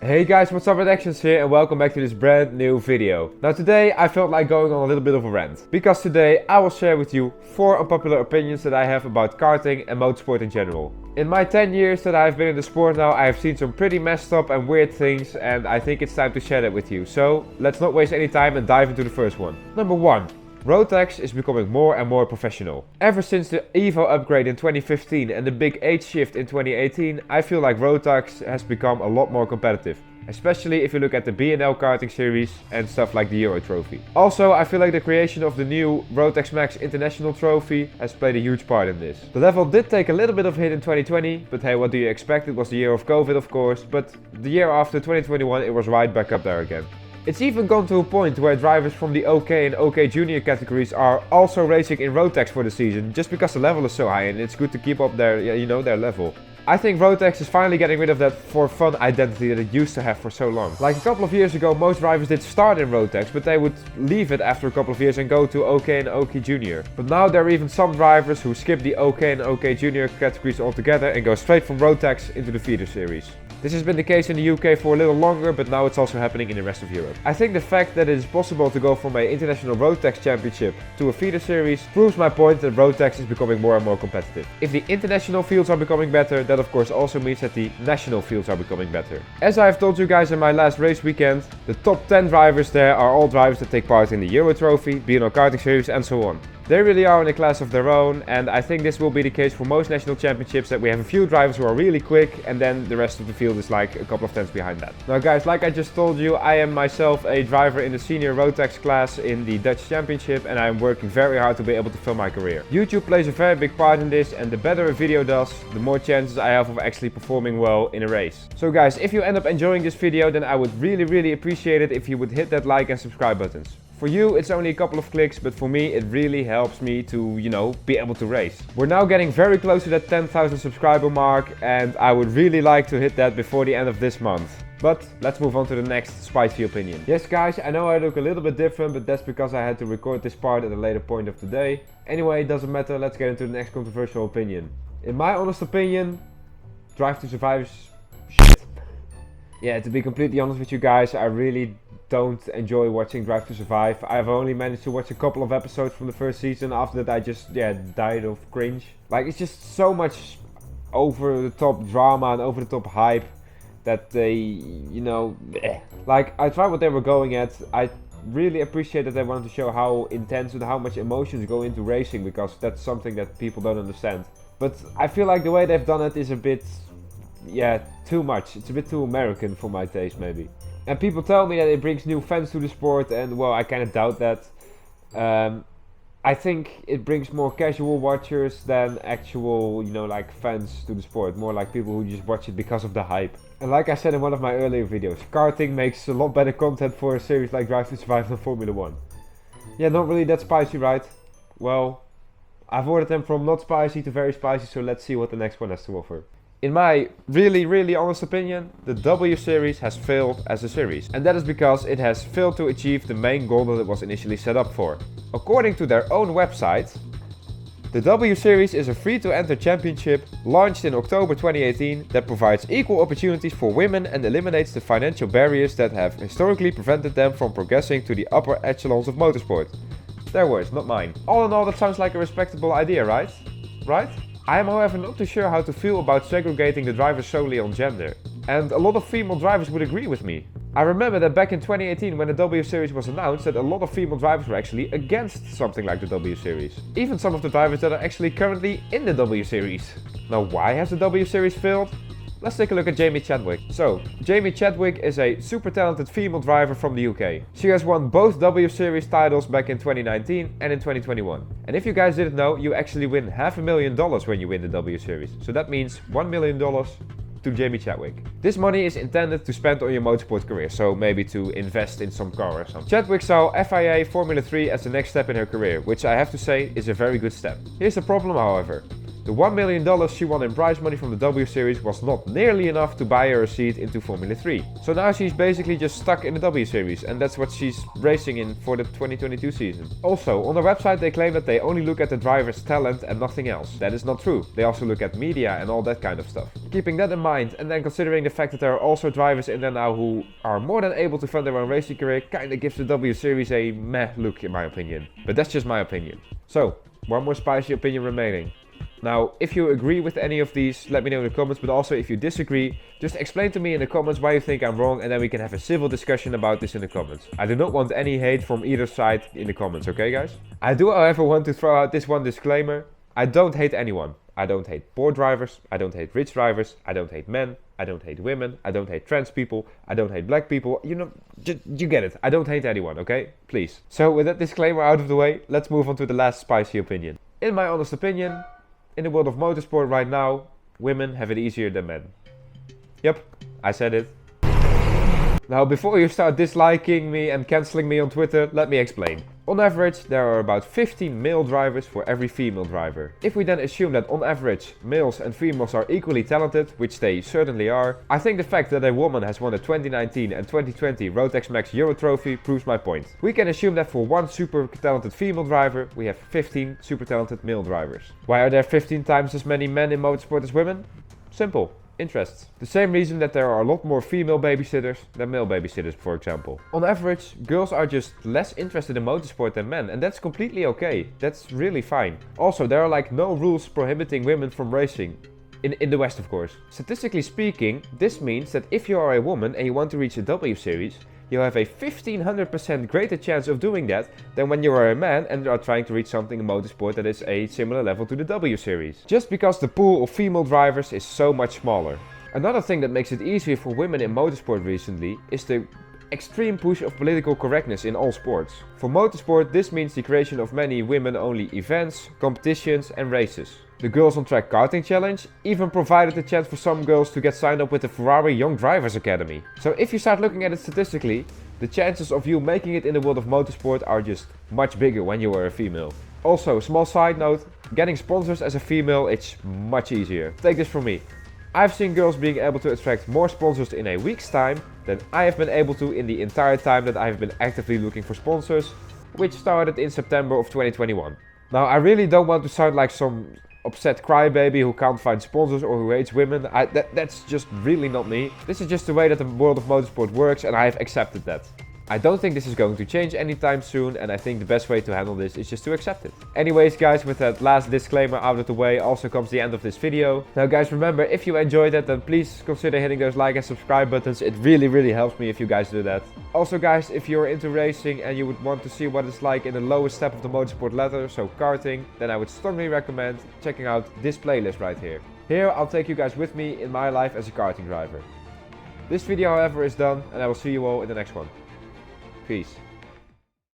Hey guys, what's up, Actions here, and welcome back to this brand new video. Now today I felt like going on a little bit of a rant, because today I will share with you 4 unpopular opinions that I have about karting and motorsport in general. In my 10 years that I've been in the sport now, I have seen some pretty messed up and weird things, and I think it's time to share that with you. So let's not waste any time and dive into the first one. Number 1. Rotax is becoming more and more professional. Ever since the Evo upgrade in 2015 and the big age shift in 2018, I feel like Rotax has become a lot more competitive. Especially if you look at the B&L karting series and stuff like the Euro Trophy. Also, I feel like the creation of the new Rotax Max International Trophy has played a huge part in this. The level did take a little bit of a hit in 2020, but hey, what do you expect? It was the year of COVID, of course, but the year after 2021 it was right back up there again. It's even gone to a point where drivers from the OK and OK Junior categories are also racing in Rotax for the season, just because the level is so high and it's good to keep up their, their level. I think Rotax is finally getting rid of that for fun identity that it used to have for so long. Like a couple of years ago, most drivers did start in Rotax, but they would leave it after a couple of years and go to OK and OK Junior. But now there are even some drivers who skip the OK and OK Junior categories altogether and go straight from Rotax into the feeder series. This has been the case in the UK for a little longer, but now it's also happening in the rest of Europe. I think the fact that it is possible to go from an international Rotax championship to a feeder series proves my point that Rotax is becoming more and more competitive. If the international fields are becoming better, that of course also means that the national fields are becoming better. As I have told you guys in my last race weekend, the top 10 drivers there are all drivers that take part in the Euro Trophy, B&O Karting Series and so on. They really are in a class of their own, and I think this will be the case for most national championships, that we have a few drivers who are really quick and then the rest of the field is like a couple of tenths behind that. Now guys, like I just told you, I am myself a driver in the senior Rotax class in the Dutch Championship, and I am working very hard to be able to film my career. YouTube plays a very big part in this, and the better a video does, the more chances I have of actually performing well in a race. So guys, if you end up enjoying this video, then I would really appreciate it if you would hit that like and subscribe buttons. For you, it's only a couple of clicks, but for me, it really helps me to, be able to race. We're now getting very close to that 10,000 subscriber mark, and I would really like to hit that before the end of this month. But let's move on to the next spicy opinion. Yes guys, I know I look a little bit different, but that's because I had to record this part at a later point of the day. Anyway, it doesn't matter, let's get into the next controversial opinion. In my honest opinion, Drive to Survive is shit. Yeah, to be completely honest with you guys, I really don't enjoy watching Drive to Survive. I've only managed to watch a couple of episodes from the first season. After that I just died of cringe. Like, it's just so much over the top drama and over the top hype that they, like, I tried what they were going at. I really appreciate that they wanted to show how intense and how much emotions go into racing, because that's something that people don't understand. But I feel like the way they've done it is a bit, too much. It's a bit too American for my taste maybe. And people tell me that it brings new fans to the sport, and well, I kind of doubt that. I think it brings more casual watchers than actual, like fans to the sport. More like people who just watch it because of the hype. And like I said in one of my earlier videos, karting makes a lot better content for a series like Drive to Survive than Formula 1. Yeah, not really that spicy, right? Well, I've ordered them from not spicy to very spicy, so let's see what the next one has to offer. In my really honest opinion, the W Series has failed as a series, and that is because it has failed to achieve the main goal that it was initially set up for. According to their own website, the W Series is a free-to-enter championship launched in October 2018 that provides equal opportunities for women and eliminates the financial barriers that have historically prevented them from progressing to the upper echelons of motorsport. Their words, not mine. All in all, that sounds like a respectable idea, right? Right? I am however not too sure how to feel about segregating the drivers solely on gender. And a lot of female drivers would agree with me. I remember that back in 2018, when the W Series was announced, that a lot of female drivers were actually against something like the W Series. Even some of the drivers that are actually currently in the W Series. Now, why has the W Series failed? Let's take a look at Jamie Chadwick. So, Jamie Chadwick is a super talented female driver from the UK. She has won both W Series titles back in 2019 and in 2021. And if you guys didn't know, you actually win $500,000 when you win the W Series. So that means $1 million to Jamie Chadwick. This money is intended to spend on your motorsport career, so maybe to invest in some car or something. Chadwick saw FIA Formula 3 as the next step in her career, which I have to say is a very good step. Here's the problem, however. The $1 million she won in prize money from the W Series was not nearly enough to buy her a seat into Formula 3. So now she's basically just stuck in the W Series, and that's what she's racing in for the 2022 season. Also, on their website they claim that they only look at the driver's talent and nothing else. That is not true. They also look at media and all that kind of stuff. Keeping that in mind, and then considering the fact that there are also drivers in there now who are more than able to fund their own racing career, kinda gives the W Series a meh look in my opinion. But that's just my opinion. So, one more spicy opinion remaining. Now, if you agree with any of these, let me know in the comments, but also if you disagree, just explain to me in the comments why you think I'm wrong, and then we can have a civil discussion about this in the comments. I do not want any hate from either side in the comments, okay guys? I do however want to throw out this one disclaimer. I don't hate anyone. I don't hate poor drivers, I don't hate rich drivers, I don't hate men, I don't hate women, I don't hate trans people, I don't hate black people, you know, you get it. I don't hate anyone, okay? Please. So with that disclaimer out of the way, let's move on to the last spicy opinion. In my honest opinion, in the world of motorsport right now, women have it easier than men. Yep, I said it. Now, before you start disliking me and cancelling me on Twitter, let me explain. On average, there are about 15 male drivers for every female driver. If we then assume that on average, males and females are equally talented, which they certainly are, I think the fact that a woman has won the 2019 and 2020 Rotax Max Euro Trophy proves my point. We can assume that for one super talented female driver, we have 15 super talented male drivers. Why are there 15 times as many men in motorsport as women? Simple. Interests. The same reason that there are a lot more female babysitters than male babysitters, for example. On average, girls are just less interested in motorsport than men, and that's completely okay. That's really fine. Also, there are like no rules prohibiting women from racing. In the West, of course. Statistically speaking, this means that if you are a woman and you want to reach the W Series, you have a 1500% greater chance of doing that than when you are a man and are trying to reach something in motorsport that is a similar level to the W Series. Just because the pool of female drivers is so much smaller. Another thing that makes it easier for women in motorsport recently is the extreme push of political correctness in all sports. For motorsport, this means the creation of many women-only events, competitions and races. The Girls on Track Karting Challenge even provided the chance for some girls to get signed up with the Ferrari Young Drivers Academy. So if you start looking at it statistically, the chances of you making it in the world of motorsport are just much bigger when you are a female. Also, small side note, getting sponsors as a female it's much easier. Take this from me. I've seen girls being able to attract more sponsors in a week's time than I have been able to in the entire time that I have been actively looking for sponsors, which started in September of 2021. Now, I really don't want to sound like some upset crybaby who can't find sponsors or who hates women. That's just really not me. This is just the way that the world of motorsport works, and I have accepted that. I don't think this is going to change anytime soon, and I think the best way to handle this is just to accept it. Anyways guys, with that last disclaimer out of the way, also comes the end of this video. Now guys, remember, if you enjoyed it, then please consider hitting those like and subscribe buttons. It really helps me if you guys do that. Also guys, if you're into racing and you would want to see what it's like in the lowest step of the motorsport ladder, so karting, then I would strongly recommend checking out this playlist right here. Here I'll take you guys with me in my life as a karting driver. This video however is done, and I will see you all in the next one. Peace.